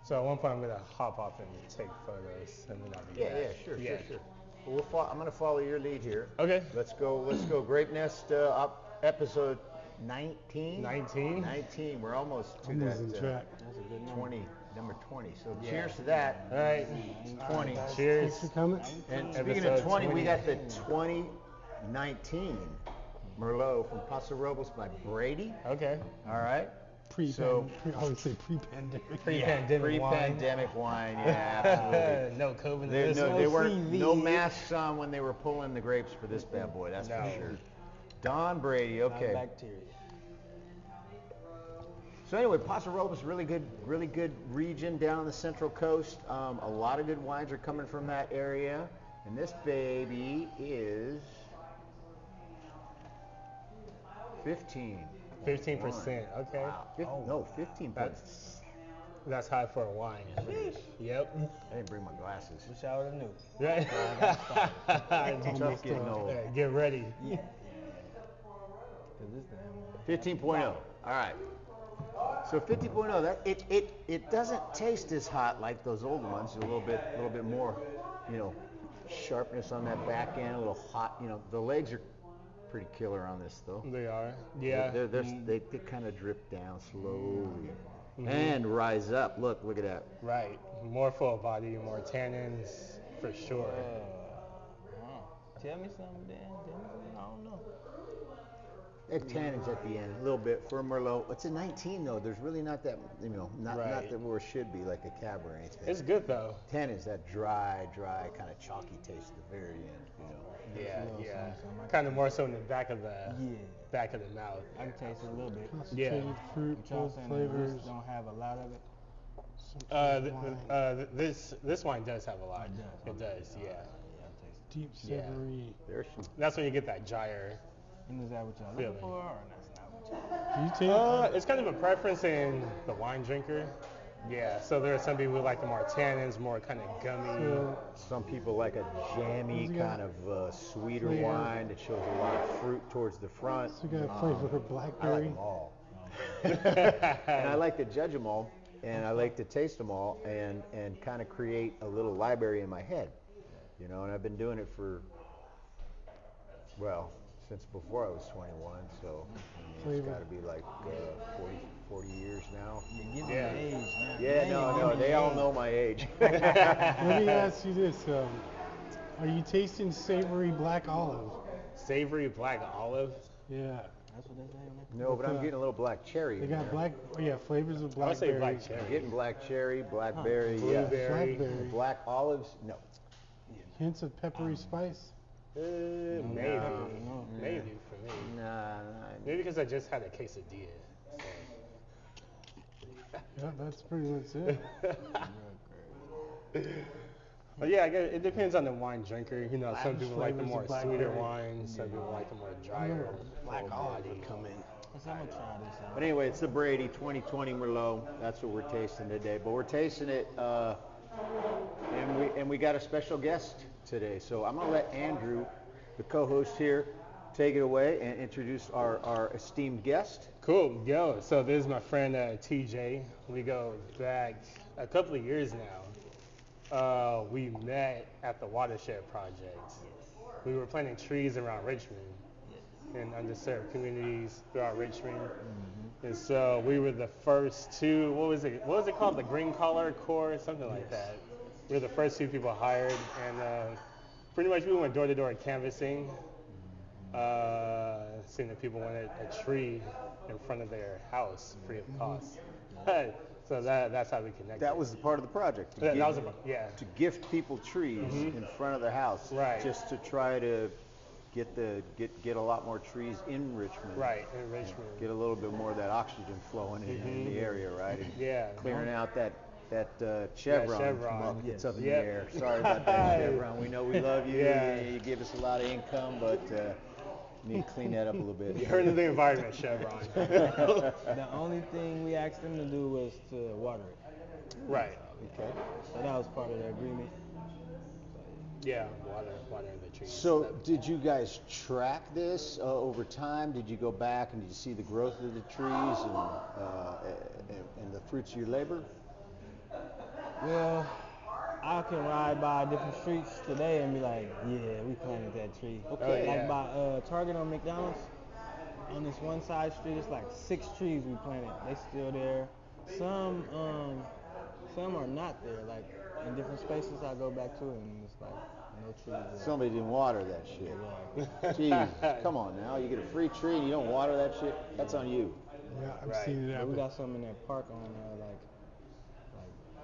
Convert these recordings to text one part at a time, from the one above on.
So at one point I'm gonna hop off and take photos, and then I'll be back. Sure. Well, I'm gonna follow your lead here. Okay. Let's go. Grape Nest episode 19. 19. We're almost to that. Track. That's a good number. 20. Number 20. So cheers to that. All right. 20. Cheers. Thanks for coming. And speaking of 20, we got the 2019 Merlot from Paso Robles by Brady. Okay. All right. I would say pre-pandemic. Pre-pandemic wine. Yeah, absolutely. No COVID. There were no masks on when they were pulling the grapes for this bad boy. That's for sure. Don Brady. Okay. Not bacteria. So anyway, Paso Robles, really good region down on the Central Coast. A lot of good wines are coming from that area, and this baby is 15%. 15%. Okay. Wow. No, 15. That's high for a wine. Yep. I didn't bring my glasses. Wish I would have knew. Right. Tough getting old. Get ready. Yeah. 15.0. All right. So 50.0. That it doesn't taste as hot like those older ones. A little bit more, sharpness on that back end. A little hot. The legs are pretty killer on this though. They are. Yeah. They kind of drip down slowly and rise up. Look at that. Right. More full body, more tannins, for sure. Tell me something, Dan. I don't know. Tannins at the end, a little bit for a Merlot. It's a 19 though. There's really not that, not that where it should be like a Cab or anything. It's good though. Tannins, that dry, kind of chalky taste at the very end. Yeah. Kind of more so in the back of the mouth. I can taste it a little bit. Concentrated fruit, both flavors. Don't have a lot of it. This wine does have a lot. It does. Yeah. Deep savory. There's some. That's when you get that gyre. And is that what y'all looking for, or that's not what Do you take? It's kind of a preference in the wine drinker. Yeah, so there are some people who like the more tannins, more kind of gummy. Some people like a jammy kind of sweeter wine that shows a lot of fruit towards the front. So you got a flavor of I blackberry. like them all. And I like to judge them all, and I like to taste them all, and kind of create a little library in my head. And I've been doing it for, since before I was 21, so it's got to be like 40 years now. You're giving age, man. Yeah, no, they all know my age. Let me ask you this: are you tasting savory black olive? Savory black olive? Yeah. That's what they're saying. No, but I'm getting a little black cherry. They got flavors of I would say blackberry. black cherry. I'm getting black cherry, blackberry, Blueberry. Blackberry. black olives. No. Hints of peppery spice. Maybe for me. Nah. Maybe because I just had a quesadilla. Yeah, that's pretty much it. But yeah, I guess it depends on the wine drinker. Some people like the flavors more of sweeter blackberry. wines. Some people like the more drier. Black olive would come in. So I'm gonna try this out. But anyway, it's the Brady 2020 Merlot. That's what we're tasting today. But we're tasting it, and we got a special guest today. So I'm gonna let Andrew, the co-host here, take it away and introduce our esteemed guest. Cool, so this is my friend TJ. We go back a couple of years now. We met at the Watershed Project. We were planting trees around Richmond in underserved communities throughout Richmond. And so we were the first two, what was it called? The Green Collar Corps, something like that. We were the first two people hired, and pretty much we went door to door canvassing, seeing if people wanted a tree in front of their house free of cost. So that's how we connected. That was the part of the project. To gift people trees in front of their house, right? Just to try to get a lot more trees in Richmond. Right, in Richmond. Get a little bit more of that oxygen flowing in the area, right? And clearing out that chevron that's up in the air. Sorry about that, chevron. We know we love you. You give us a lot of income, but need to clean that up a little bit. You heard of the environment, chevron. The only thing we asked them to do was to water it. Right. Okay. So that was part of the agreement. Yeah, water the trees. So did you guys track this over time? Did you go back and did you see the growth of the trees and the fruits of your labor? Well, I can ride by different streets today and be like, yeah, we planted that tree. Okay. Like by Target on McDonald's, on this one side street, it's like 6 trees we planted. They still there. Some are not there. Like in different spaces I go back to, and it's like no trees there. Somebody didn't water that shit. Yeah. Jesus, come on now. You get a free tree and you don't water that shit? That's on you. Yeah, I've Right. seen it But happen. we got some in that park on like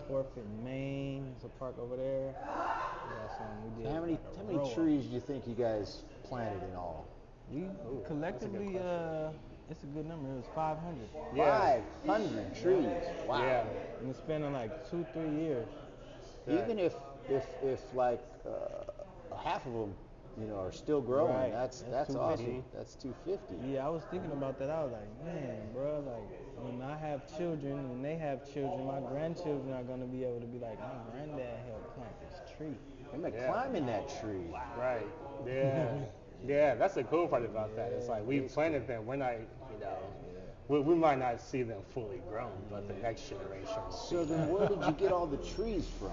4th and Main. There's a park over there. We got some. We did How like a many row of trees do you think you guys planted in all? We collectively, it's a good number. It was 500. Yeah. 500 trees. Wow. Yeah. And it's spending like 2-3 years. Even if like half of them, are still growing, Right. that's That's awesome. 250. That's 250. Yeah, I was thinking about that. I was like, man, bro, like when I have children and they have children, my grandchildren are gonna be able to be like, my granddad helped plant this tree. I'm like Yeah. climbing that tree. Right. Yeah. Yeah. That's the cool part about that. It's like we planted them. We're not, we might not see them fully grown, but the next generation. So then, where did you get all the trees from?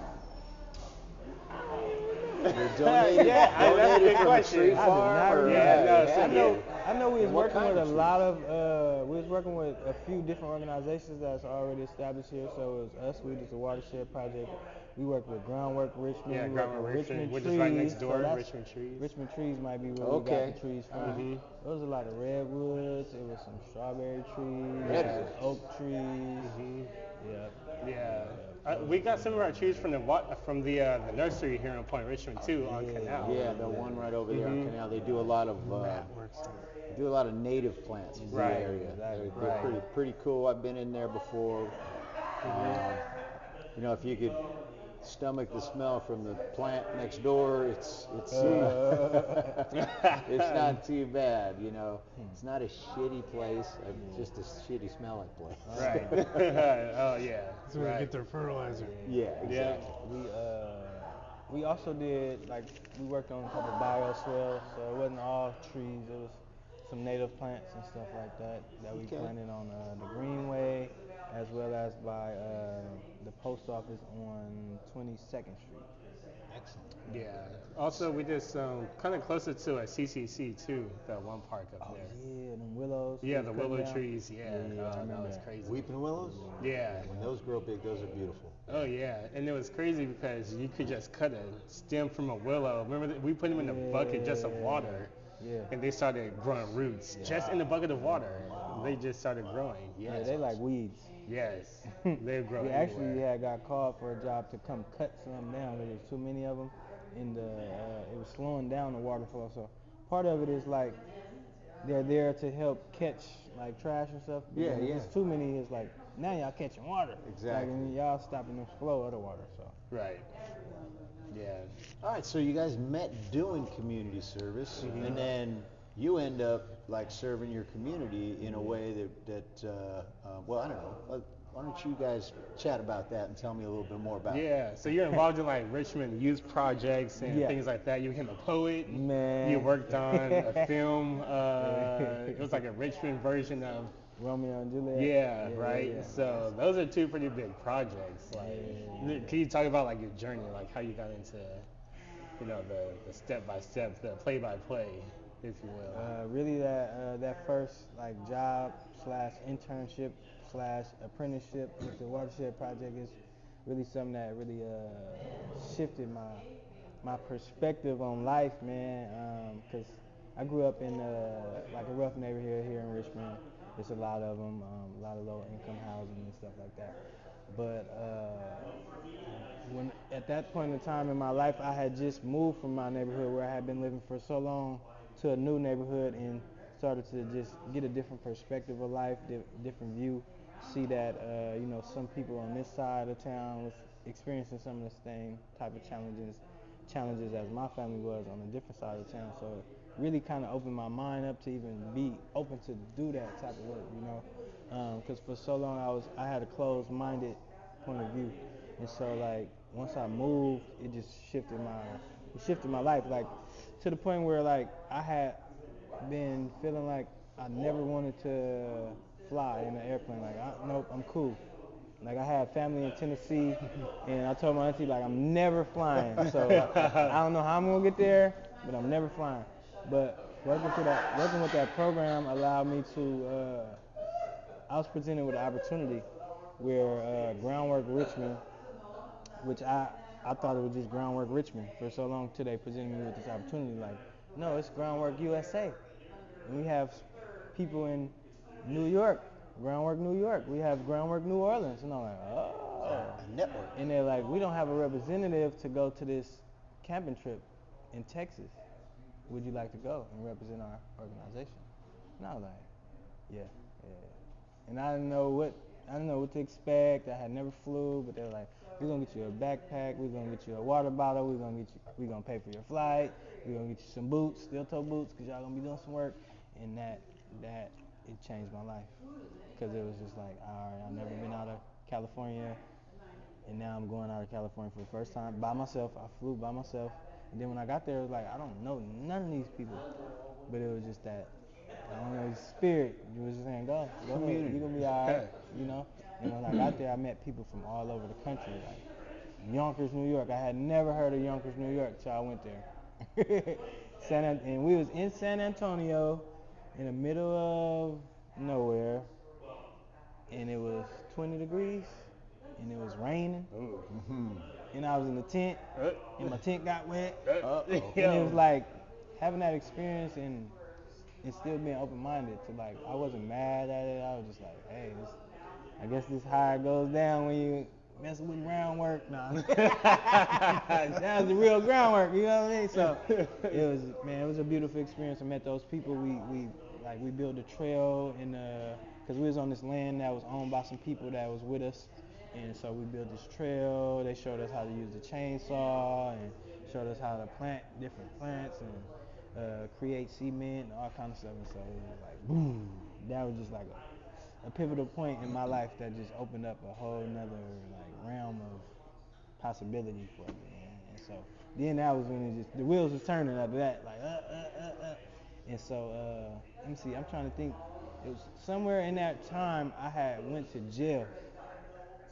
You're donated, Yeah, that's a good from question. a tree I did farm? not Or, remember. Yeah, no, so I know. yeah. I know we was And what working kind with a of lot of. We was working with a few different organizations that's already established here. So it was us. We did the watershed project. We worked with Groundwork Richmond. Yeah, we worked Groundwork with Richmond, which Trees. is right next So door, that's- Richmond Trees. Richmond Trees might be where Okay. we got the trees from. There was a lot of redwoods. It was some strawberry trees. Redwoods. Oak trees. Yeah. Yeah. We got some of our trees from the nursery here in Point Richmond too, on Canal. Yeah, the one right over there on Canal. They do a lot of native plants from Right. the area. They're Right. pretty cool. I've been in there before. If you could stomach the smell from the plant next door, it's it's not too bad. It's not a shitty place, just a shitty smelling place. Right. Oh yeah. That's where they get their fertilizer. Yeah, exactly. We also did we worked on a couple of bioswales, so it wasn't all trees. It was some native plants and stuff like that we planted on the Greenway, as well as by the post office on 22nd Street. Excellent. Yeah. Also, we did some kind of closer to a CCC too, that one park up there. Yeah, them willows. Yeah, the cutting willow down. trees. Yeah. Yeah, I That remember was that. crazy. Weeping willows? Yeah. When those grow big, those are beautiful. Oh yeah, and it was crazy because you could just cut a stem from a willow. Remember that we put them in a bucket just of water, Yeah. and they started growing roots just in the bucket of water. They just started growing. Yeah, Yes. they like weeds. Yes. They grow. We actually everywhere. got called for a job to come cut some down. There was too many of them, and it was slowing down the water flow. So part of it is like they're there to help catch trash and stuff. But Yeah, then if yeah. It's too many. It's like now y'all catching water. Exactly. And y'all stopping the flow of the water. So. Right. Yeah. All right, so you guys met doing community service, and then you end up serving your community in a way that well, I don't know. Why don't you guys chat about that and tell me a little bit more about it? Yeah. So you're involved in Richmond youth projects and Yeah. things like that. You became a poet. Man. You worked on a film. It was like a Richmond version of. Romeo and Juliet. Yeah, right. Yeah. So those are two pretty big projects. Can you talk about your journey, how you got into, the step by step, the play by play, if you will. Really, that first job / internship / apprenticeship with the Watershed Project is really something that really shifted my perspective on life, man. Because I grew up in a rough neighborhood here in Richmond. There's a lot of them, a lot of low income housing and stuff like that. But when at that point in time in my life, I had just moved from my neighborhood where I had been living for so long to a new neighborhood and started to just get a different perspective of life, different view. See that some people on this side of town was experiencing some of the same type of challenges as my family was on a different side of town. So it really kind of opened my mind up to even be open to do that type of work, because for so long I had a closed-minded point of view, and so once I moved, it just shifted my life, to the point where I had been feeling like I never wanted to fly in an airplane. Nope, I'm cool. Like I had family in Tennessee, and I told my auntie like I'm never flying. So I don't know how I'm gonna get there, but I'm never flying. But working with that program allowed me to. I was presented with an opportunity where Groundwork Richmond, which I thought it was just Groundwork Richmond for so long till they presented me with this opportunity. Like, no, it's Groundwork USA, and we have people in New York, Groundwork New York. We have Groundwork New Orleans, and I'm like, oh. A network. And they're like, we don't have a representative to go to this camping trip in Texas. Would you like to go and represent our organization? And I was like, yeah. And I didn't know what to expect. I had never flew, but they were like, we're gonna get you a backpack, we're gonna get you a water bottle, we're gonna pay for your flight, we're gonna get you some boots, steel toe boots, cause y'all gonna be doing some work. And that it changed my life, cause it was just like, all right, I've never been out of California, and now I'm going out of California for the first time by myself. I flew by myself, and then when I got there, it was like I don't know none of these people, but it was just that. I don't know, spirit. You was just saying, go ahead, you're gonna be alright, you know. And when I got there, I met people from all over the country, like Yonkers, New York. I had never heard of Yonkers, New York, till I went there. And we was in San Antonio, in the middle of nowhere, and it was 20 degrees, and it was raining, and I was in the tent, and my tent got wet, and it was like having that experience and still being open-minded to like, I wasn't mad at it. I was just like, hey, I guess this is how it goes down when you mess with groundwork. Nah. That was the real groundwork, you know what I mean? So it was a beautiful experience. I met those people. We built a trail because we was on this land that was owned by some people that was with us. And so we built this trail. They showed us how to use the chainsaw and showed us how to plant different plants and create cement and all kind of stuff. And so it was like, boom. That was just like a pivotal point in my life that just opened up a whole nother like realm of possibility for me. And so then that was when the wheels was turning after that, like And so let me see, I'm trying to think. It was somewhere in that time I had went to jail.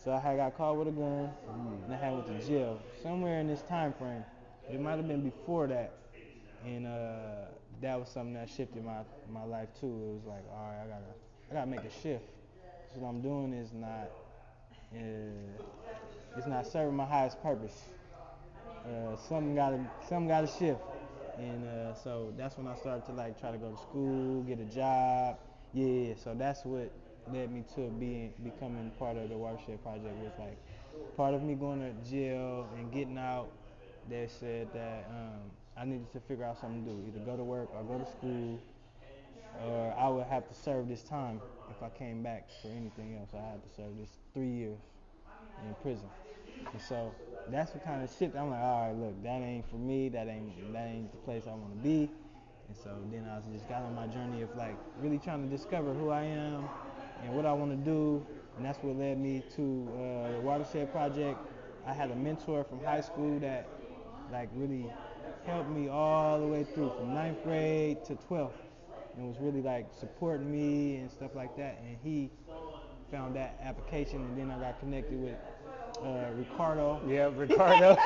So I had got caught with a gun, and I had went to jail. Somewhere in this time frame, it might have been before that, and that was something that shifted my life too. It was like, all right, I gotta make a shift. So what I'm doing is it's not serving my highest purpose. Something gotta shift, and so that's when I started to like try to go to school, get a job. Yeah, so that's what led me to becoming part of the Watershed Project. Was like part of me going to jail and getting out. They said that I needed to figure out something to do, either go to work or go to school, or I would have to serve this time if I came back for anything else. I had to serve this 3 years in prison. And so that's what kind of shit. I'm like, all right, look, that ain't for me. That ain't the place I want to be. And so then I just got on my journey of like really trying to discover who I am and what I want to do. And that's what led me to the Watershed Project. I had a mentor from high school that like really helped me all the way through from 9th grade to 12th, and was really like supporting me and stuff like that. And he found that application, and then I got connected with Ricardo. Yeah, Ricardo.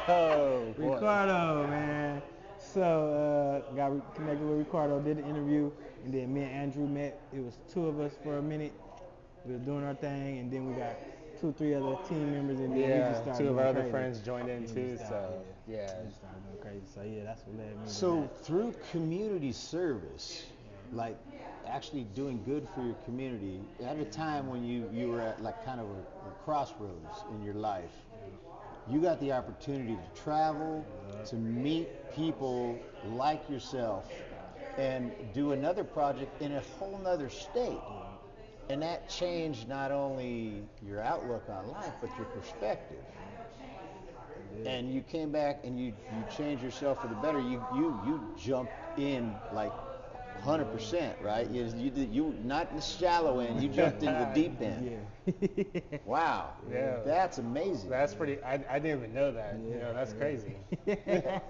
Oh, Ricardo, man. So got connected with Ricardo, did the interview, and then me and Andrew met. It was two of us for a minute. We were doing our thing, and then we got 2 or 3 other team members, and then we just started 2 of our other crazy. friends joined in too. So We just started going crazy. So yeah, that's what led me to So that. through community service, like actually doing good for your community, at a time when you were at like kind of a crossroads in your life, you got the opportunity to travel, to meet people like yourself, and do another project in a whole nother state. And that changed not only your outlook on life, but your perspective. And you came back and you changed yourself for the better. You jumped in like 100%, right? You not in the shallow end. You jumped into the deep end. Yeah. Wow. Yeah. That's amazing. That's pretty. I didn't even know that. Yeah. That's crazy.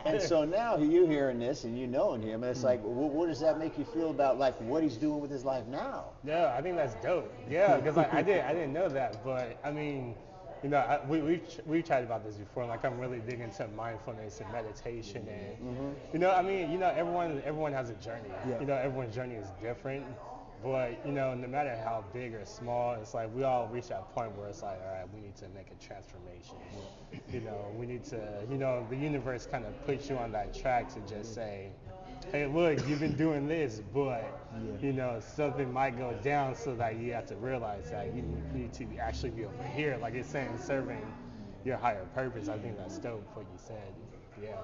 And so now you hearing this and you knowing him, and it's like, what does that make you feel about like what he's doing with his life now? Yeah, I think that's dope. Yeah, because like I didn't know that, but I mean, we've chatted about this before. Like I'm really big into mindfulness and meditation, and everyone has a journey. Yeah. Everyone's journey is different, but no matter how big or small, it's like we all reach that point where it's like, all right, we need to make a transformation. We need to, the universe kind of puts you on that track to just say, hey, look, you've been doing this, but something might go down, so that you have to realize that you need to actually be over here, like it's saying, serving your higher purpose. I think that's dope what you said. Yeah.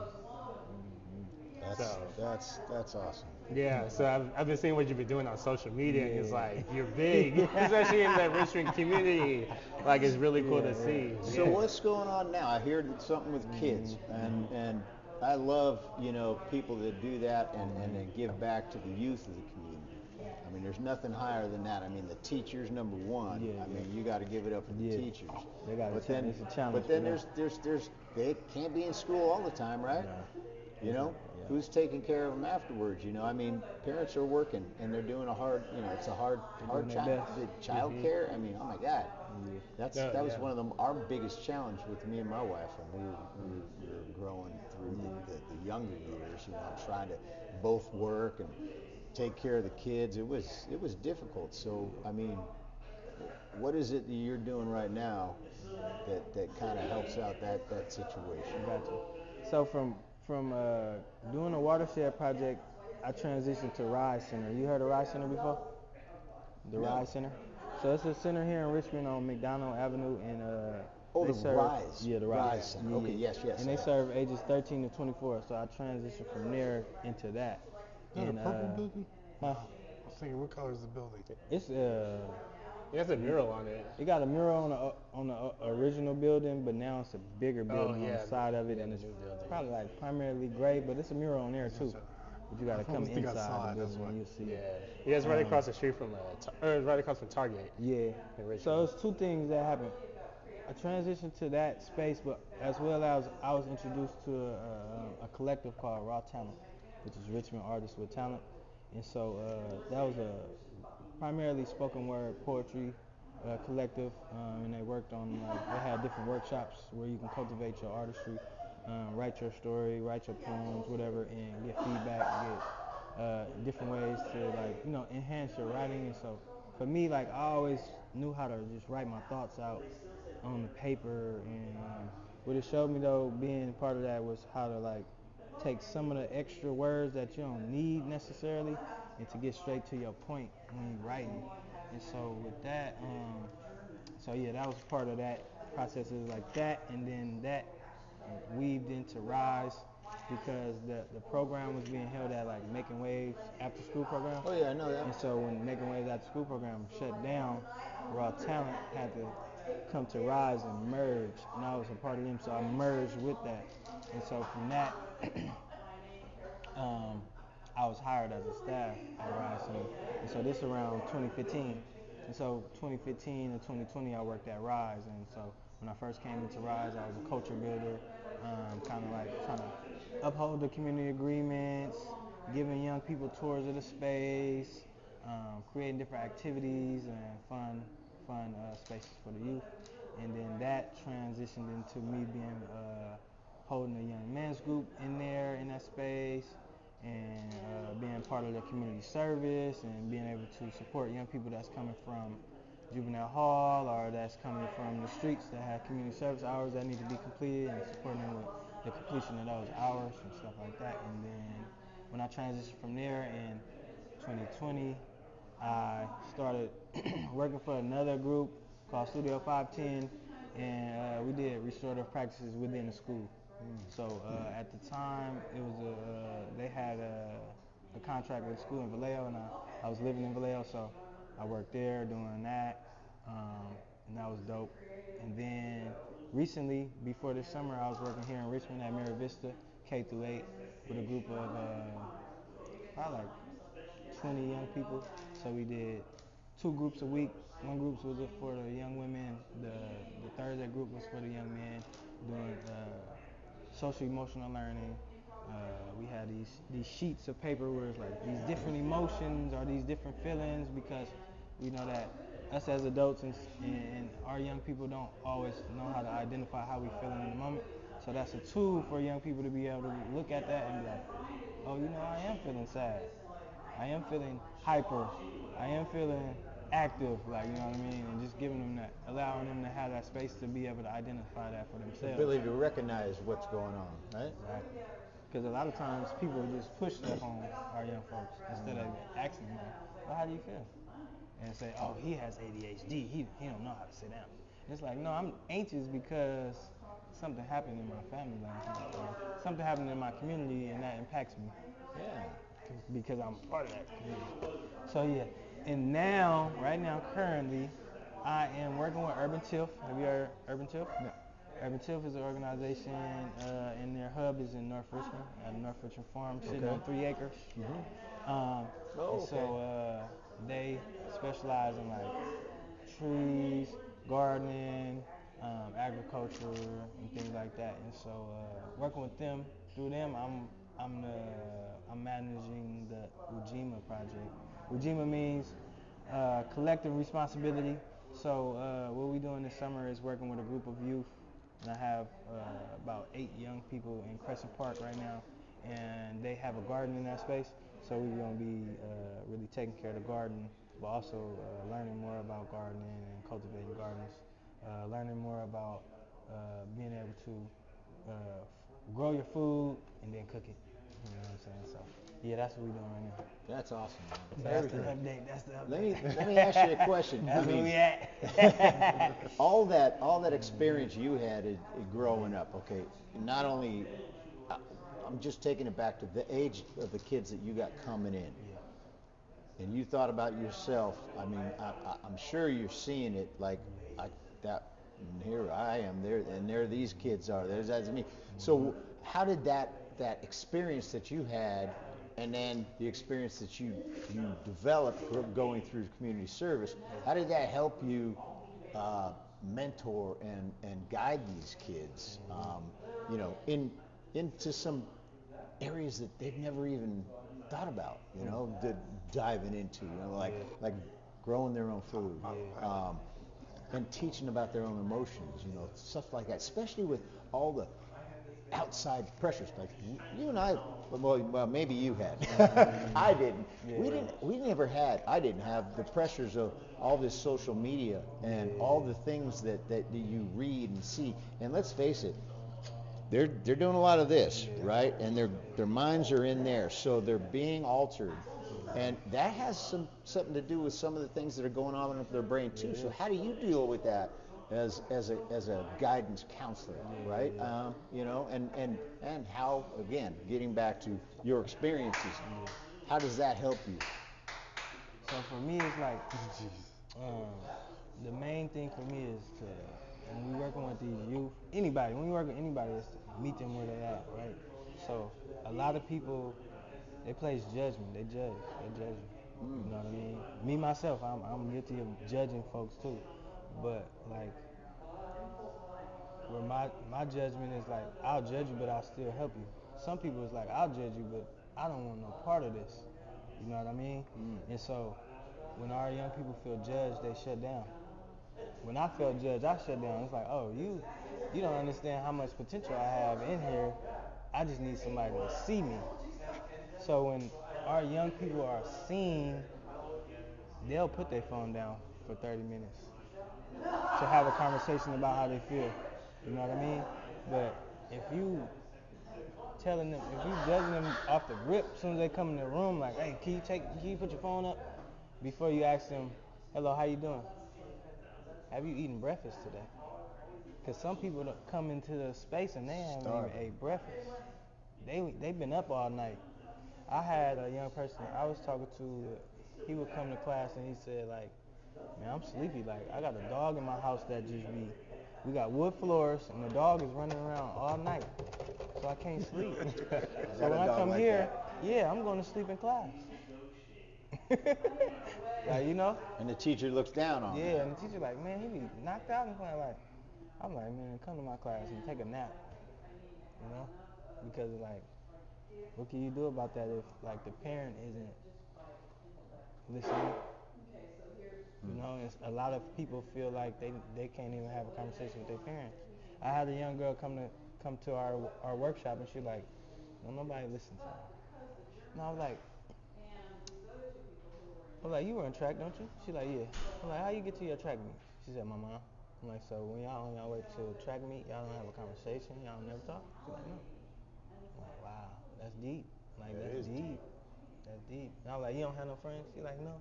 That's awesome. Yeah, so I've been seeing what you've been doing on social media, and it's like you're big, especially in the Richmond community. Like it's really cool to see. So what's going on now? I hear something with kids, and I love people that do that and then give back to the youth of the community. I mean, there's nothing higher than that. I mean, the teachers, number one. I mean, you got to give it up for the teachers. They got it's a challenge. But then there's they can't be in school all the time, right? Who's taking care of them afterwards? I mean, parents are working and they're doing it's a hard child care. I mean, oh my God, that was one of our biggest challenge with me and my wife when we were growing through the younger years. Trying to both work and take care of the kids. It was difficult. So I mean, what is it that you're doing right now that kind of helps out that situation? Gotcha. So from doing a watershed project, I transitioned to Rise Center. You heard of Rise Center before? The Rise Center. So it's a center here in Richmond on McDonald Avenue, and Rise. Yeah, the Rise Center. Okay, yes. And they serve ages 13 to 24. So I transitioned from there into that. Is that a purple building? Huh? I was thinking, what color is the building? It's It has a mural on it. It got a mural on the original building, but now it's a bigger building on the side of it, and it's probably like primarily gray, but it's a mural on there too. But you got to come inside the building and you'll see it. Yeah, it's right across the street from right across from Target. Yeah. So it's two things that happened. I transitioned to that space, but as well as I was introduced to a collective called Raw Talent, which is Richmond Artists with Talent, and so that was a primarily spoken word poetry collective, and they worked on they had different workshops where you can cultivate your artistry, write your story, write your poems, whatever, and get feedback, get different ways to enhance your writing. And so for me, I always knew how to just write my thoughts out on the paper, and what it showed me though, being part of that, was how to take some of the extra words that you don't need necessarily, and to get straight to your point when you're writing. And so with that, that was part of that process, is like that, and then that weaved into Rise, because the program was being held at Making Waves after school program. Oh yeah, I know that. And so when Making Waves after school program shut down, Raw Talent had to come to Rise and merge, and I was a part of them, so I merged with that. And so from that, I was hired as a staff at Rise Center. And so this around 2015. And so 2015 and 2020, I worked at Rise. And so when I first came into Rise, I was a culture builder, kind of trying to uphold the community agreements, giving young people tours of the space, creating different activities and fun spaces for the youth. And then that transitioned into me being holding a young men's group in that space, and being part of the community service, and being able to support young people that's coming from juvenile hall, or that's coming from the streets, that have community service hours that need to be completed, and supporting them with the completion of those hours and stuff like that. And then when I transitioned from there in 2020, I started working for another group called Studio 510, and we did restorative practices within the school. So at the time, it was they had a contract with a school in Vallejo, and I was living in Vallejo, so I worked there doing that, and that was dope. And then recently, before this summer, I was working here in Richmond at Mira Vista, K through 8, with a group of probably 20 young people. So we did 2 groups a week. One group was for the young women. The Thursday group was for the young men, doing social emotional learning. We had these sheets of paper where it's like these different emotions or these different feelings, because we know that us as adults and our young people don't always know how to identify how we feeling in the moment. So that's a tool for young people to be able to look at that and be like, oh, I am feeling sad. I am feeling hyper. I am feeling active, like, you know what I mean? And just giving them that, allowing them to have that space to be able to identify that for themselves. Ability to recognize what's going on, right? Right. Because a lot of times people just push stuff on our young folks instead of asking them, well, how do you feel? And say, oh, he has ADHD. He don't know how to sit down. And it's like, no, I'm anxious because something happened in my family last night, or something happened in my community, and that impacts me. Yeah. Because I'm part of that community. So yeah, and now, right now, currently, I am working with Urban Tiff. Have you heard Urban Tiff? No. Urban Tiff is an organization, and their hub is in North Richmond, at North Richmond Farm, sitting on 3 acres. So they specialize in like trees, gardening, agriculture, and things like that. And so working with them, through them, I'm managing the Ujima project. Ujima means collective responsibility. So what we're doing this summer is working with a group of youth, and I have about 8 young people in Crescent Park right now, and they have a garden in that space. So we're going to be really taking care of the garden, but also learning more about gardening and cultivating gardens, learning more about being able to grow your food and then cook it. You know what I'm saying? So yeah, that's what we're doing right now. That's awesome, man. So that's the update. That's the update. Let me ask you a question. That's where we at. all that experience you had growing up, okay, not only, I'm just taking it back to the age of the kids that you got coming in. And you thought about yourself. I mean, I'm sure you're seeing it like that. And here I am, there these kids are. That's me. So how did that experience that you had, and then the experience that you developed going through community service, how did that help you mentor and guide these kids, into some areas that they've never even thought about, diving into, like growing their own food, and teaching about their own emotions, stuff like that, especially with all the outside pressures. Like you and I, well, maybe you had. I didn't. Yeah. I didn't have the pressures of all this social media and all the things that you read and see. And let's face it, they're doing a lot of this, right? And their minds are in there, so they're being altered. And that has something to do with some of the things that are going on in their brain too. So how do you deal with that as a guidance counselor, right? And how, again, getting back to your experiences, how does that help you? So for me, it's like the main thing for me is to, when we're working with these youth, when you work with anybody, is to meet them where they're at, right? So a lot of people, they place judgment. They judge you. You know what I mean? Me, myself, I'm guilty of judging folks too. But like, where my judgment is like, I'll judge you, but I'll still help you. Some people is like, I'll judge you, but I don't want no part of this. You know what I mean? And so when our young people feel judged, they shut down. When I felt judged, I shut down. It's like, oh, you don't understand how much potential I have in here. I just need somebody to see me. So when our young people are seen, they'll put their phone down for 30 minutes to have a conversation about how they feel. You know what I mean? But if you judging them off the rip, as soon as they come in the room, like, hey, can you put your phone up? Before you ask them, hello, how you doing? Have you eaten breakfast today? Because some people don't come into the space and they haven't even ate breakfast. They've been up all night. I had a young person I was talking to, he would come to class and he said, like, man, I'm sleepy. Like, I got a dog in my house that we got wood floors and the dog is running around all night. So I can't sleep. So when I come here, I'm going to sleep in class. Like, you know? And the teacher looks down on Yeah, that. and the teacher like, man, he be knocked out in class. Like, I'm like, man, come to my class and take a nap, you know? Because like, what can you do about that if like the parent isn't listening? You know, and a lot of people feel like they can't even have a conversation with their parents. I had a young girl come to our workshop, and she like, no, nobody listen to her. And I was like, you run track, don't you? She like, yeah. I'm like, how you get to your track meet? She said, my mom. I'm like, so when y'all on y'all way to track meet, y'all don't have a conversation, y'all never talk? She's like, no. I'm like, wow, that's deep. Like, That that's is deep. That's deep. And I was like, you don't have no friends? She like, no.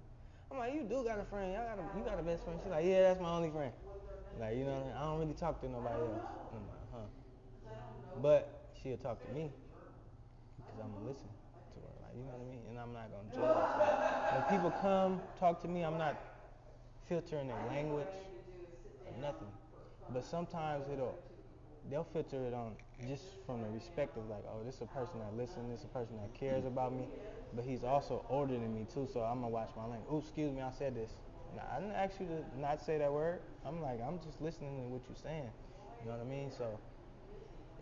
I'm like, you do got a friend. You got a best friend. She like, yeah, that's my only friend. Like, you know what I mean? I don't really talk to nobody else. I'm like, huh. But she'll talk to me because I'm gonna listen to her. Like, you know what I mean? And I'm not gonna judge. Like, when people come talk to me, I'm not filtering their language or nothing. But sometimes they'll filter it on just from the respect of like, oh, this is a person that listens, this is a person that cares about me, but he's also older than me too, so I'm gonna watch my language. Oh, excuse me, I said this. Now, I didn't ask you to not say that word. I'm just listening to what you're saying. You know what I mean? So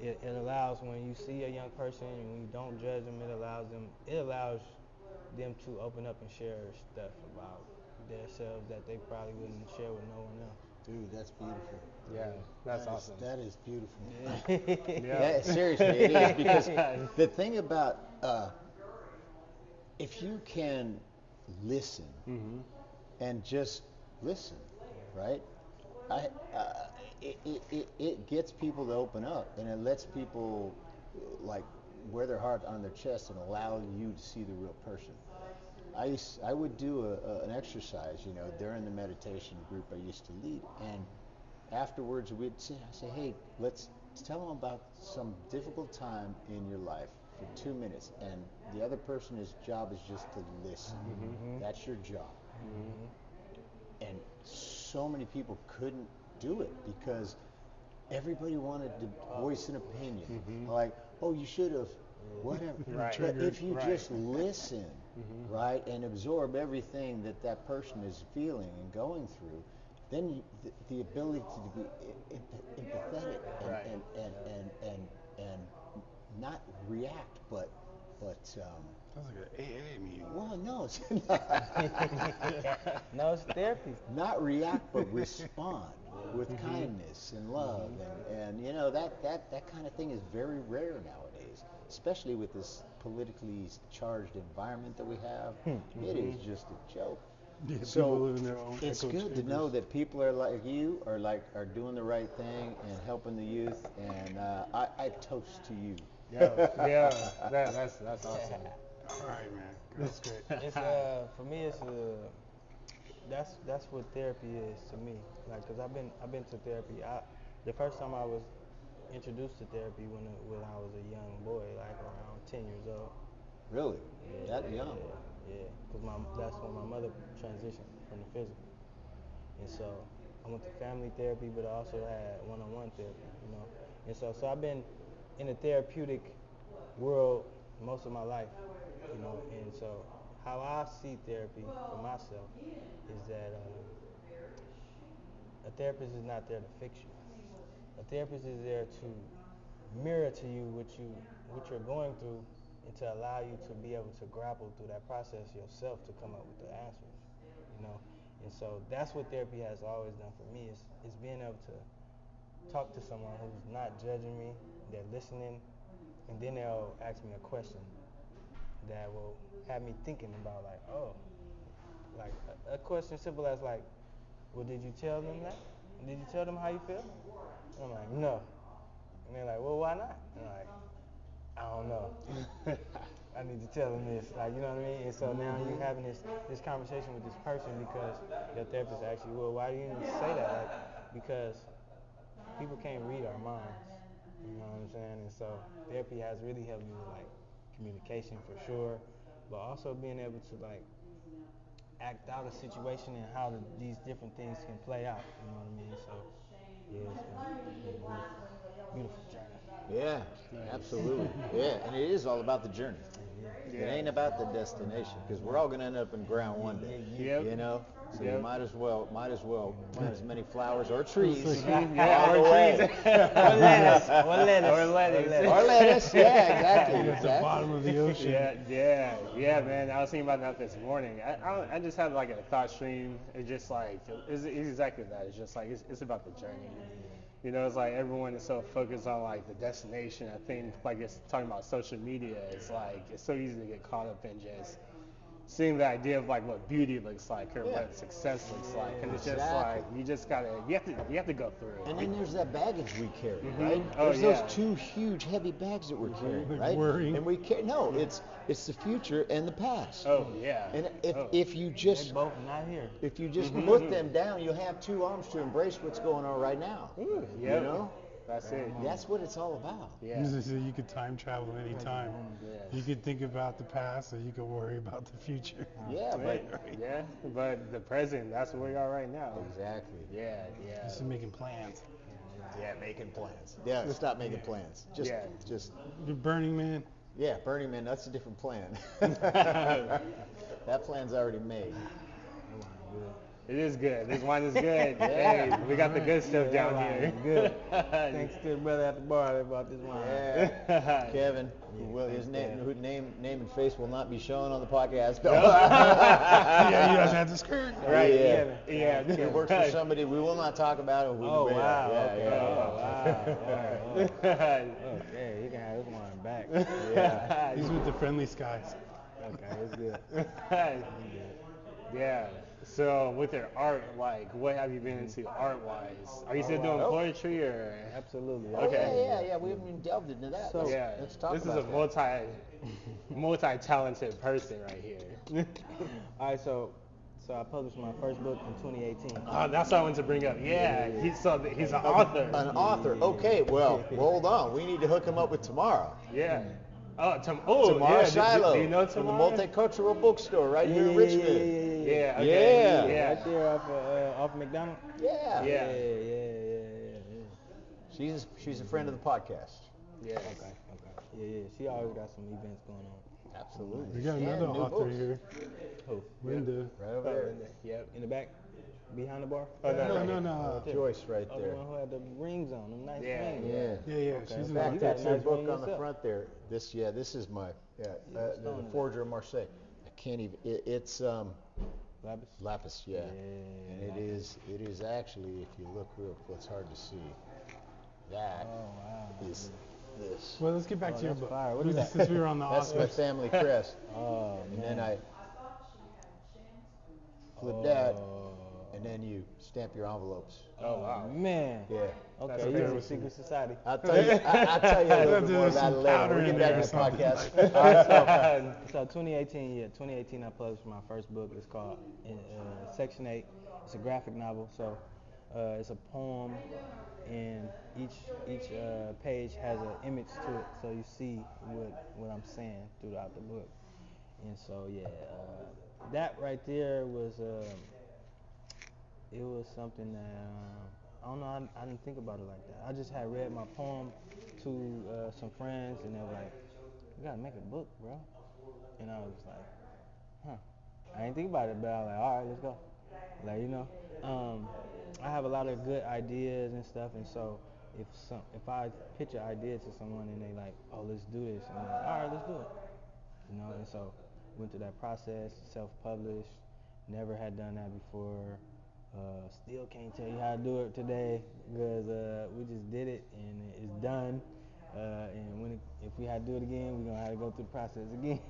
it allows when you see a young person and when you don't judge them, it allows them to open up and share stuff about themselves that they probably wouldn't share with no one else. Dude, that's beautiful. Yeah, that's awesome. That is beautiful. Yeah. Seriously, it is. Because the thing about, if you can listen and just listen, right? I, it gets people to open up, and it lets people like wear their heart on their chest and allow you to see the real person. I would do an exercise, during the meditation group I used to lead, and afterwards I say, hey, let's tell them about some difficult time in your life for 2 minutes, and the other person's job is just to listen. That's your job. And so many people couldn't do it because everybody wanted to voice an opinion. Like, oh, you should have, whatever. Right. But if you Right. just listen, right, and absorb everything that person is feeling and going through, then the ability to be empathetic Right. and not react, but Sounds like an AA meeting. well, no, it's not. No, it's therapy. Not react, but respond with kindness and love, and that kind of thing is very rare nowadays, especially with this politically charged environment that we have. It is just a joke. Yeah, people So live in their own it's echo good to know chambers. that people are like you, are doing the right thing and helping the youth, and I toast to you. Yeah, that's awesome. All right, man. That's great. It's for me, that's what therapy is to me. Like, cause I've been to therapy. The first time I was introduced to therapy when I was a young boy, like around 10 years old. Really? Yeah, That young? yeah. Cause that's when my mother transitioned from the physical, and so I went to family therapy, but I also had one-on-one therapy, And so I've been in the therapeutic world most of my life, And so how I see therapy for myself is that a therapist is not there to fix you. A therapist is there to mirror to you what you're going through and to allow you to be able to grapple through that process yourself to come up with the answers, And so that's what therapy has always done for me is being able to talk to someone who's not judging me, they're listening, and then they'll ask me a question that will have me thinking about like, oh, like a question simple as like, well, did you tell them that? Did you tell them how you feel? And I'm like, no. And they're like, well, why not? And I'm like, I don't know. I need to tell them this, like, you know what I mean? And so now you're having this conversation with this person because your therapist asks you, well, why do you even say that? Like, because people can't read our minds, you know what I'm saying? And so therapy has really helped me with like communication for sure, but also being able to like act out a situation and how these different things can play out, you know what I mean? So yeah, it's been a beautiful journey. Yeah, absolutely. Yeah, and it is all about the journey. It Yeah. ain't about the destination, because we're all gonna end up in ground one day. Yep. You know, so you Yep. might as well plant as many flowers or trees Yeah, all or the way. trees. Or lettuce. Or lettuce. Or lettuce. Or lettuce, yeah, exactly. You're at the bottom of the ocean. Yeah, man. I was thinking about that this morning. I just had like a thought stream. It's just like it's exactly that. It's just like it's about the journey. You know, it's like everyone is so focused on like the destination. I think like it's talking about social media. It's like it's so easy to get caught up in just seeing the idea of like what beauty looks like or Yeah. what success looks like, and it's just Exactly. like you have to go through it. And then there's that baggage we carry, Mhm. right? Oh, There's yeah. those 2 huge heavy bags that we're carrying, Like right? worry. And we no, it's the future and the past. Oh yeah. And Oh. if you They just both not here. put them down, you'll have 2 arms to embrace what's going on right now. Ooh, You yep. know? That's it. That's what it's all about. Yeah. So you could time travel anytime. Yes. You could think about the past, or you could worry about the future. Yeah, Right. Yeah, but the present, that's where we are right now. exactly. Yeah. Just making plans. Yeah, making plans. Yeah, stop making plans. Just The Burning Man. yeah, Burning Man, that's a different plan. That plan's already made. It is good. This wine is good. Yeah. Hey, we got the good stuff down that here. wine is good. Thanks to the brother at the bar that bought this wine. Yeah. Kevin, his name and face will not be shown on the podcast. Yeah, you guys had to skirt. Right. Yeah. Yeah. He works for somebody we will not talk about. And Oh, wow. Okay. Yeah. Okay, you can have this wine back. Yeah. He's with the friendly skies. Okay, it's good. Yeah. So with your art, like, what have you been into art-wise? Are you still doing wow. poetry or? Absolutely. Oh, Okay. yeah. We haven't even delved into that. So- Yeah. Let's talk This is about a that. multi-talented person right here. All right, so I published my first book in 2018. Oh, that's what I wanted to bring up. Yeah. He's an author. An author. Okay, well, hold on. We need to hook him up with Tamara. Yeah. Oh, Tamara yeah. Shiloh Do you know from the Tamara? Multicultural Bookstore right here in Richmond. Yeah. Okay. Yeah. Right there off McDonald. Yeah. Yeah. She's a friend of the podcast. Yeah. Okay. Yeah. She always got some events going on. Absolutely. We got Yeah, another new author books. here, Who? Linda. Right over Oh, there. in there. Yep. In the back? Behind the bar? Oh, no. No. Joyce right Oh, the there. one who had the rings on, them nice Yeah, rings. Yeah. Yeah, Okay. she's In an fact, You author. got that's a your nice one book on the yourself. front there. This is my the stone is Forger of Marseille. I can't even. It's Lapis? lapis, yeah. Yeah, And it is actually, if you look real, it's hard to see. That Oh, wow. is this. Well, let's get back to your that's book. fire. What is that? Since we were on the That's my authors. family crest. Oh, And then man. I flip that, Oh. and then you stamp your envelopes. Oh wow. Man. Yeah. Okay, That's you're in crazy. a secret society. I'll tell you a little bit more There's about it some later. powder We'll in get there back or to the something. podcast. So 2018 I published my first book. It's called Section 8. It's a graphic novel. So it's a poem, and each page has an image to it, so you see what I'm saying throughout the book. And so that right there was it was something that I don't know. I didn't think about it like that. I just had read my poem to some friends, and they were like, "You gotta make a book, bro." And I was like, "Huh." I didn't think about it, but I was like, "All right, let's go." I have a lot of good ideas and stuff, and so if I pitch an idea to someone and they like, "Oh, let's do this," and I'm like, "All right, let's do it." And so went through that process, self-published, never had done that before. Still can't tell you how to do it today because we just did it and it's done. And if we had to do it again, we're gonna have to go through the process again.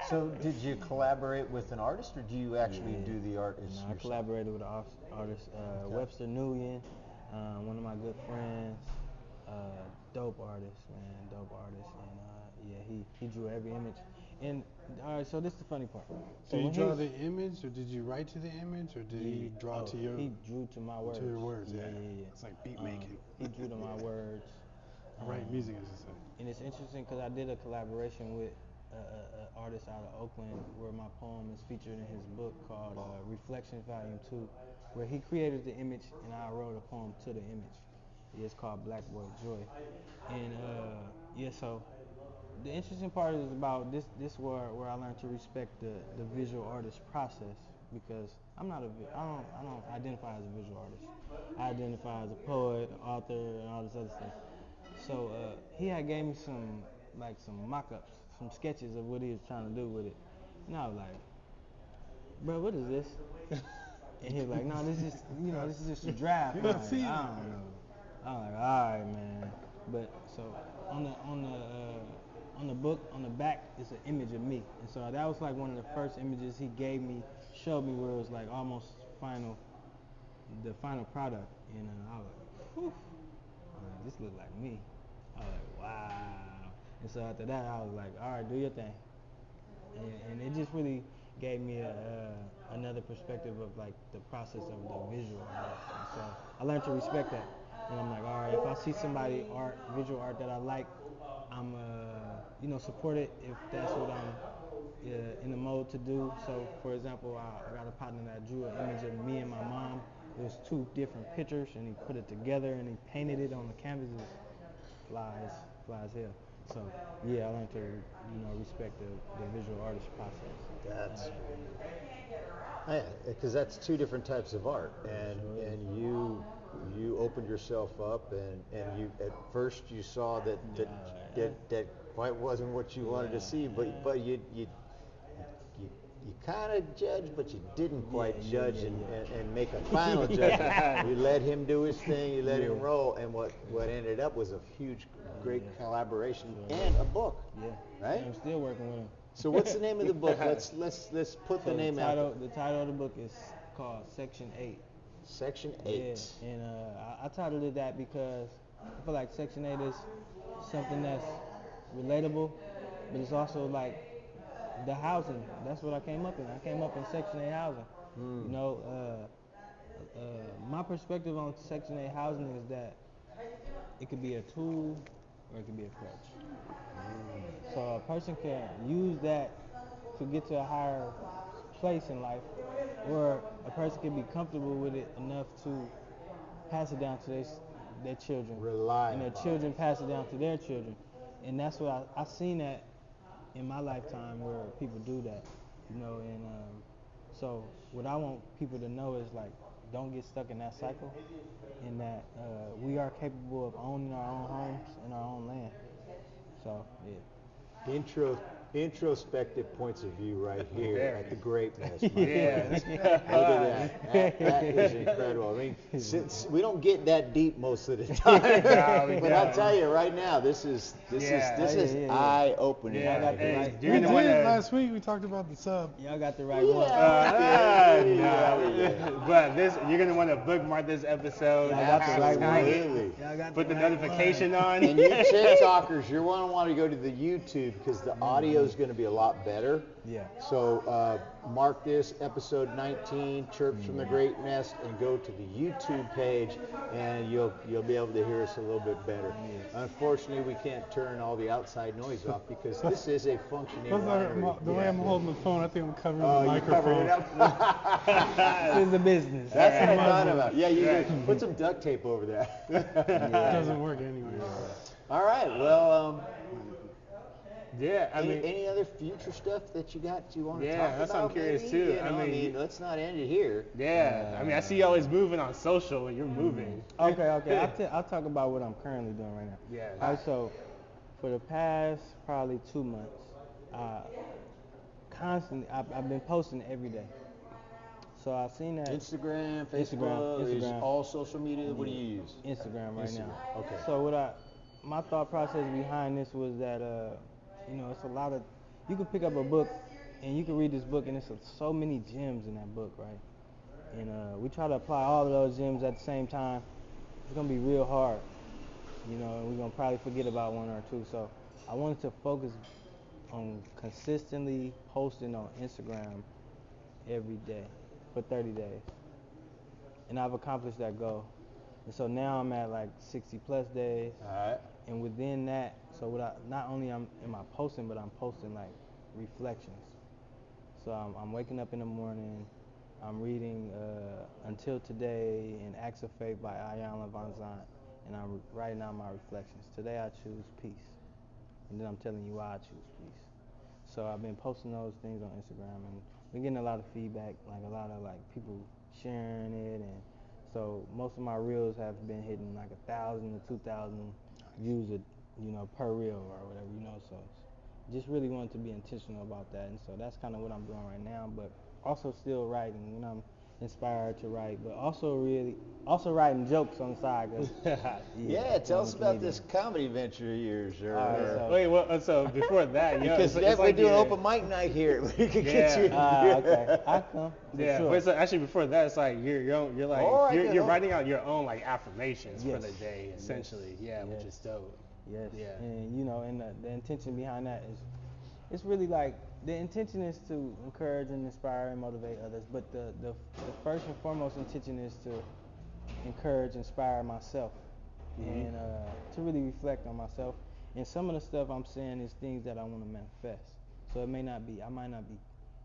So, did you collaborate with an artist, or do you actually Yeah. do the art No, I yourself? collaborated with an artist, Webster Nguyen, one of my good friends, dope artist, man, dope artist, and he drew every image. And all right, so this is the funny part. So Did you when draw he- the image, or did you write to the image, or did he draw to your? He drew to my words. To your words, Yeah. It's like beat making. He drew to my words. Right, music, as you say. And it's interesting because I did a collaboration with an artist out of Oakland where my poem is featured in his book called Reflections Volume 2, where he created the image and I wrote a poem to the image. It's called Black Boy Joy. And so the interesting part is about this where I learned to respect the visual artist process, because I'm not I don't identify as a visual artist. I identify as a poet, author, and all this other stuff. So he had gave me some mock-ups, some sketches of what he was trying to do with it, and I was like, bro, what is this? And he was like, no, this is just a draft. I'm like, I don't know. I'm like, all right, man. But so on the book, on the back, is an image of me, and so that was like one of the first images he gave me, showed me where it was like almost the final product, and I was like, whew, this look like me. I was like, wow. And so after that, I was like, all right, do your thing, and it just really gave me another perspective of like the process of the visual artist. And so I learned to respect that. And I'm like, all right, if I see somebody visual art that I like, I'm support it if that's what I'm in the mode to do. So for example, I got a partner that drew an image of me and my mom. It was two different pictures, and he put it together and he painted it on the canvas. It was fly as hell. So yeah, I learned to respect the visual artist process. That's because that's two different types of art, and you opened yourself up, and you at first you saw that quite wasn't what you wanted to see, but you kind of judged, but you didn't quite judge and make a final judgment. You let him do his thing, you let him roll, and what ended up was a huge, great collaboration and a book. Yeah, right. I'm still working with him. So what's the name of the book? Let's put the name out. The title of the book is called Section 8. Section 8. Yeah, and I titled it that because I feel like Section 8 is something that's relatable, but it's also like the housing. That's what I came up in. I came up in Section 8 housing. My perspective on Section 8 housing is that it could be a tool or it could be a crutch. So a person can use that to get to a higher place in life, or a person can be comfortable with it enough to pass it down to their children. And their children pass it down to their children. And that's what I've seen that in my lifetime where people do that, and so what I want people to know is like, don't get stuck in that cycle, and that we are capable of owning our own homes and our own land. So yeah. Introspective points of view right here at the greatness. Yeah. Look at that. That is incredible. I mean, since we don't get that deep most of the time, but I'll tell you right now, this is eye-opening. Yeah. Right We did last week. We talked about the sub. Y'all got the right one. But you're gonna want to bookmark this episode. Y'all got the right Absolutely. one. Put the notification on. And you TikTokers, you're going to want to go to the YouTube because the audio is going to be a lot better. Yeah. So mark this episode 19, Churps from the Great Nest, and go to the YouTube page, and you'll be able to hear us a little bit better. Unfortunately, we can't turn all the outside noise off because this is a functioning winery. The way I'm holding the phone, I think I'm covering Oh, the you microphone. covered it up. This is the business. That's what I thought about. Yeah, you could put some duct tape over there. It doesn't work anyway. All right. Well, Yeah, I mean, any other future stuff that you want to talk about? Yeah, that's what I'm curious maybe? too. I mean, let's not end it here. yeah. I mean, I see you always moving on social, and you're moving. Okay. I'll talk about what I'm currently doing right now. Yeah. All right, so for the past probably 2 months, I've been posting every day. So I've seen that Instagram, Facebook, is all social media. What do you use? Instagram right now. Okay. So my thought process behind this was that it's a lot of, you can pick up a book and you can read this book and there's so many gems in that book, right? And we try to apply all of those gems at the same time. It's gonna be real hard, and we're gonna probably forget about one or two. So I wanted to focus on consistently posting on Instagram every day for 30 days. And I've accomplished that goal. And so now I'm at like 60 plus days. All right. And within that, so not only am I posting, but I'm posting like reflections. So I'm waking up in the morning, I'm reading Until Today and Acts of Faith by Ayanna Van Zandt, and I'm writing out my reflections. Today I choose peace. and then I'm telling you why I choose peace. So I've been posting those things on Instagram, and been getting a lot of feedback, like a lot of like people sharing it, and so most of my reels have been hitting like 1,000 to 2,000 views, per reel or whatever, So just really wanted to be intentional about that, and so that's kind of what I'm doing right now. But also still writing, I'm inspired to write, but also writing jokes on the side. 'Cause, Yeah, tell I'm us a about comedian. this comedy venture of yours. All right, so- Wait, well, so before that, Because it's we're like doing you're- open mic night here. We could get you. Okay, I come. For Yeah, sure. but so actually before that, it's like you're like All right, you're then, writing out your own like affirmations for Yes. the day, essentially. Yeah, which is dope. Yes. Yeah. And and the intention behind that is, it's really like the intention is to encourage and inspire and motivate others. But the first and foremost intention is to encourage, inspire myself, and to really reflect on myself. And some of the stuff I'm saying is things that I want to manifest. So I might not be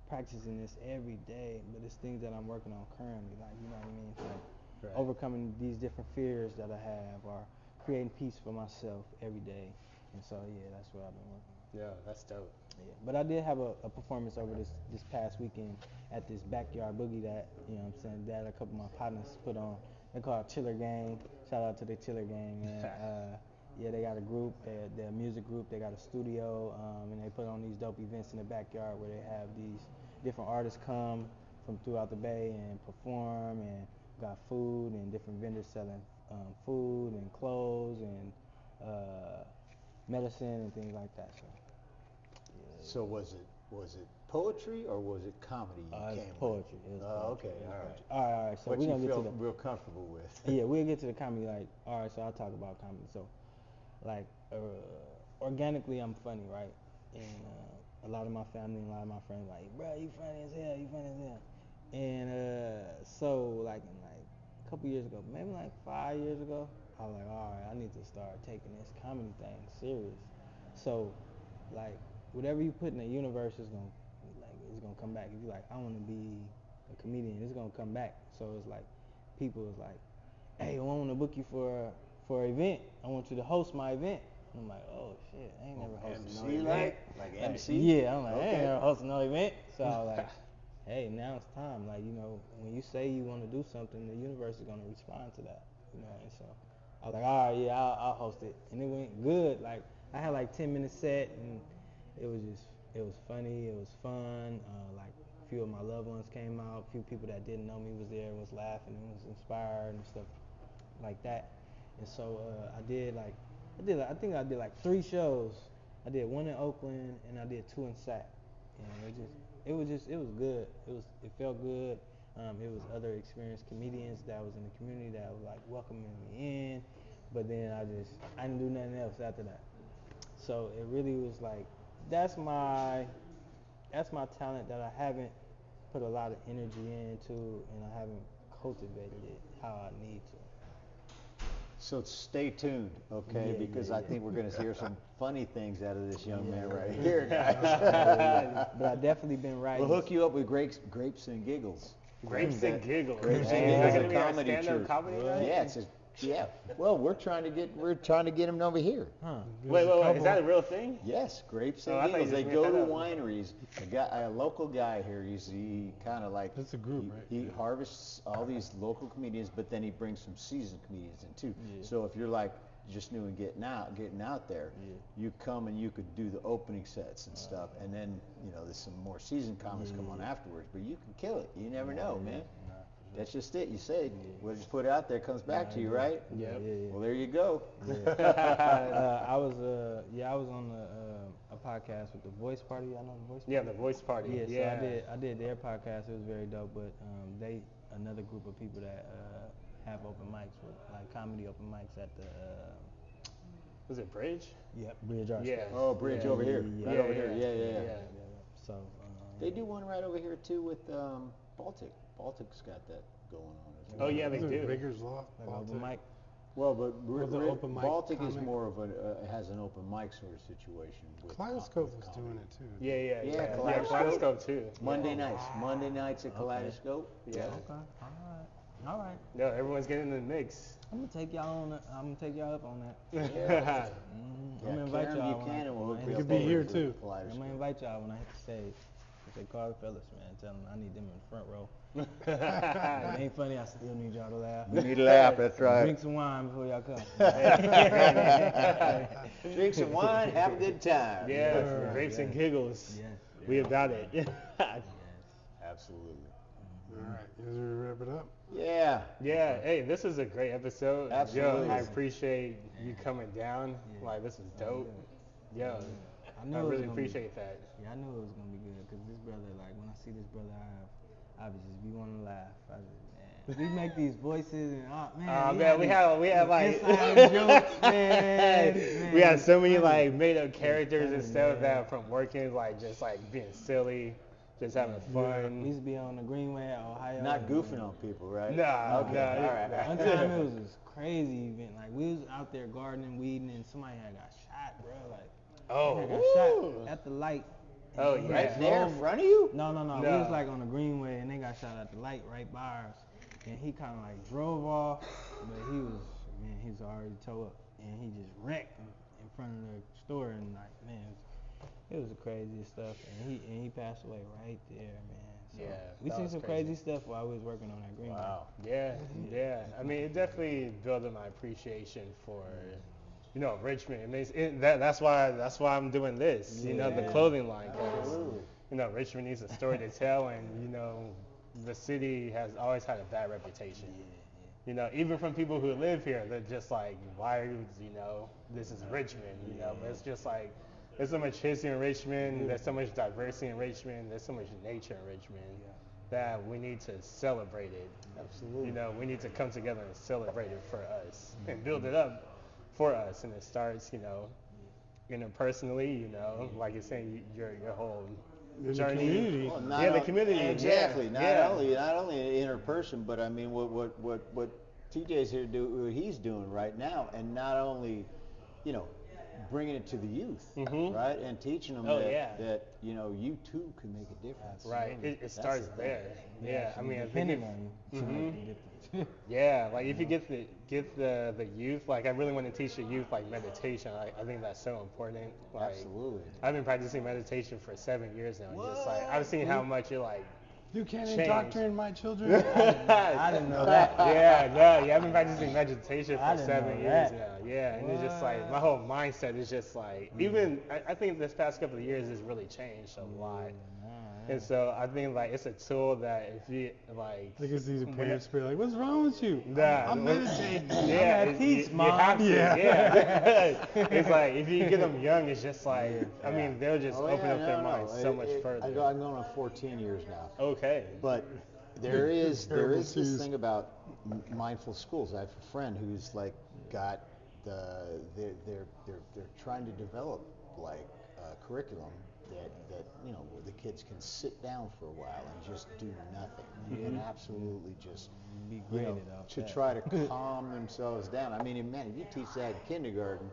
practicing this every day, but it's things that I'm working on currently. Like, you know what I mean? Like Right. overcoming these different fears that I have, or creating peace for myself every day. And so that's what I've been working on. Yeah, that's dope. Yeah. But I did have a performance over this past weekend at this backyard boogie that, that a couple of my partners put on. They call it Chiller Gang. Shout out to the Chiller Gang, man. They got a group, they're a music group, they got a studio, and they put on these dope events in the backyard where they have these different artists come from throughout the Bay and perform, and got food and different vendors selling food and clothes and medicine and things like that. So was it poetry or was it comedy you came It's with? poetry. It was poetry. Okay, It was all right. poetry. All right. So What we're you gonna get to feel the real comfortable with? yeah, we'll get to the comedy. Like, all right, so I'll talk about comedy. So, like, organically, I'm funny, right? And a lot of my family and a lot of my friends like, bro, you funny as hell, you funny as hell. And so, like, in like a couple years ago, maybe like 5 years ago, I was like, all right, I need to start taking this comedy thing serious. So, like, whatever you put in the universe is gonna come back. If you like, I want to be a comedian, it's gonna come back. So it's like, people is like, hey, I want to book you for an event. I want you to host my event. I'm like, oh shit, I ain't never hosted no MC event. like MC? Yeah, I'm like, I Okay. ain't never hosted no event. So I was like, hey, now it's time. Like, when you say you want to do something, the universe is gonna respond to that. And so I was like, all right, yeah, I'll host it. And it went good. Like, I had like 10-minute set, and it was funny, it was fun. Like, a few of my loved ones came out, a few people that didn't know me was there, was laughing and was inspired and stuff like that. And so I think I did like 3 shows. I did 1 in Oakland and I did 2 in Sac. And it was good. It felt good. It was other experienced comedians that was in the community that was like welcoming me in. But then I didn't do nothing else after that. So it really was like, that's my talent that I haven't put a lot of energy into, and I haven't cultivated it how I need to. So stay tuned, okay? Yeah, because yeah, I yeah. think we're going to hear some funny things out of this young man Yeah. right here, guys. But I've definitely been writing. We'll hook you up with grapes and giggles. Grapes and giggles. Grapes Is and that Giggles, gonna a be our comedy stand-up troupe. comedy night? Yeah. Well, we're trying to get him over here. Huh. Wait, is that a real thing? Yes, grapes and Oh, I thought you giggles. They just go made to that up. wineries. A local guy here. He kind of like. That's a group, right? He Yeah. harvests all these local comedians, but then he brings some seasoned comedians in too. Yeah. So if you're like just new and getting out there, Yeah. you come and you could do the opening sets and stuff, and then there's some more seasoned comics come on afterwards. But you can kill it. You never know, man. That's just it. You say what you put out there comes back to you, right? Yep. Yeah. Well, there you go. I was on a podcast with the Voice Party. I know the Voice Party. Yeah, the voice party. Yeah, Yeah. so I did their podcast. It was very dope. But another group of people that have open mics, with like comedy open mics at the Was it Bridge? Bridge Arts. Yeah. Oh, Bridge Yeah. over here. Yeah. Right over here. Yeah. So They do one right over here too with Baltic. Baltic's got that going on as Oh well. yeah, they Is it do. Riggers Loft? like Baltic? open mic. Well, but Or the open mic Baltic is comic? more of has an open mic sort of situation. With Kaleidoscope with was comedy. doing it too. Yeah, Kaleidoscope. too. Monday nights at Kaleidoscope. Yeah. Okay. All right. No, everyone's getting in the mix. I'm gonna take y'all up on that. Yeah. I'm gonna invite Karen y'all Buchanan will when I You hit could the be stage. here too. I'm gonna invite y'all when I hit the stage. If they call the fellas, man, tell them I need them in the front row. If it ain't funny, I still need y'all to laugh. You need to laugh, that's right. Drink some wine before y'all come. Drink some wine, have a good time. Yeah, Yes, grapes and yes. giggles. Yes. We about it. Yes. Absolutely. All right, you guys ready to wrap it up? Yeah. Yeah, hey, this is a great episode. Absolutely. Yo, I appreciate you coming down. Yeah. Like, this is dope. Yo, I knew I it was really gonna be- appreciate that. Yeah, I knew it was gonna be good because this brother, like when I see this brother, I would just be wanting to laugh. I just, man, we make these voices and Man, we have like inside jokes, man. we had so many Funny. like made up characters and funny, stuff man. that from working like just like being silly, just having We fun. used to be on the Greenway at Ohio. Not and, goofing on people, right? Nah, Okay, nah, all right. nah. One time it was this crazy event. Like we was out there gardening, weeding, and somebody had got shot, bro. Like they got Woo. shot at the light. Oh, And yeah. Right there in front of you? No. We No. was like on the Greenway, and they got shot at the light right by us. And he kind of like drove off, but he was already towed up, and he just wrecked in front of the store, and like, man, it was the craziest stuff. And he passed away right there, man. So Yeah, we that seen was some crazy stuff while we was working on that Greenway. Wow. Yeah. I mean, it definitely built my appreciation for, Richmond. It makes that's why I'm doing this. The Yeah. clothing line, 'cause, Absolutely. Richmond needs a story to tell, and the city has always had a bad reputation. Even from people who live here, they're just like, why are you, this is Richmond, but it's just like, there's so much history in Richmond, there's so much diversity in Richmond, there's so much nature in Richmond that we need to celebrate it. Absolutely. We need to come together and celebrate it for us and build it up for us. And it starts, interpersonally, like you're saying, your whole In the journey. community. Well, The community. Exactly. Yeah. Not only an inner person, but I mean what TJ's here to do, what he's doing right now, and not only, bringing it to the youth, right, and teaching them that you too can make a difference. Right. It That's starts the thing. there. Yeah. I mean, I think Depending on you, to make a difference. yeah, like if you get the youth, like I really want to teach the youth like meditation. I think that's so important. Like, Absolutely. I've been practicing meditation for 7 years now. Just like I've seen how much it like. You can't Change. indoctrinate my children. I didn't know that. Yeah, I've been practicing meditation I for didn't 7 know years that. now. Yeah, and it's just like my whole mindset is just like even I think this past couple of years has really changed a lot. And so I think like it's a tool that if you like. I can see the when parents be like, "What's wrong with you?" Nah, I'm meditating. Yeah, I'm at peace, you Mom. have to. Yeah. Yeah. It's like if you get them young, it's just like I mean they'll just open up their minds so much further. I'm going on 14 years now. Okay. But there is Terrible this twos. thing about mindful schools. I have a friend who's like got they're trying to develop like a curriculum that where the kids can sit down for a while and just do nothing and absolutely just Be graded off to that. try to calm themselves down. I mean, man, if you teach that in kindergarten,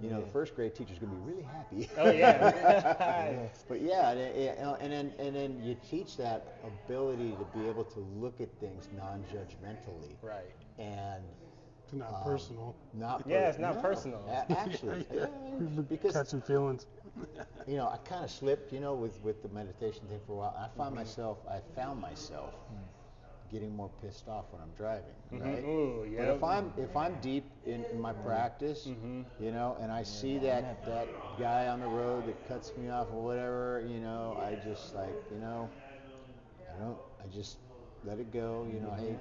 the first grade teacher's gonna be really happy. Oh yeah. But yeah, and then you teach that ability to be able to look at things non-judgmentally. Right. And It's not personal. not Yeah, it's not no, personal. Actually, yeah, because Catching feelings. I kind of slipped, with the meditation thing for a while. I found myself getting more pissed off when I'm driving, right? Ooh, But yeah. if I'm deep in my practice, and I see that guy on the road that cuts me off or whatever, I just like, I just let it go. Hey,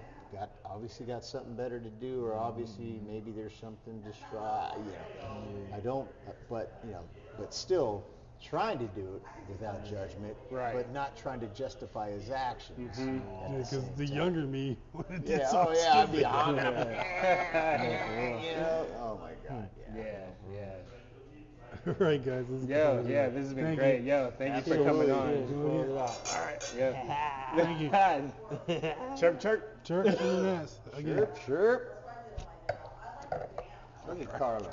obviously got something better to do, or obviously maybe there's something distract. I don't, but still trying to do it without judgment, Right. but not trying to justify his actions. Because the younger me would have did Yeah, something I'd be stupid. on Oh my God. Yeah. Right, guys. This is Yo, cool. yeah, this has been Thank great. you. Yo, thank you for coming on. Absolutely. All right. Yeah. Thank you. Chirp, chirp. Church in the nest. Again. Sure. Look at Carla.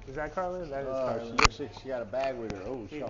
Is that Carla? That is Oh, Carla. she looks like she got a bag with her. Oh, She she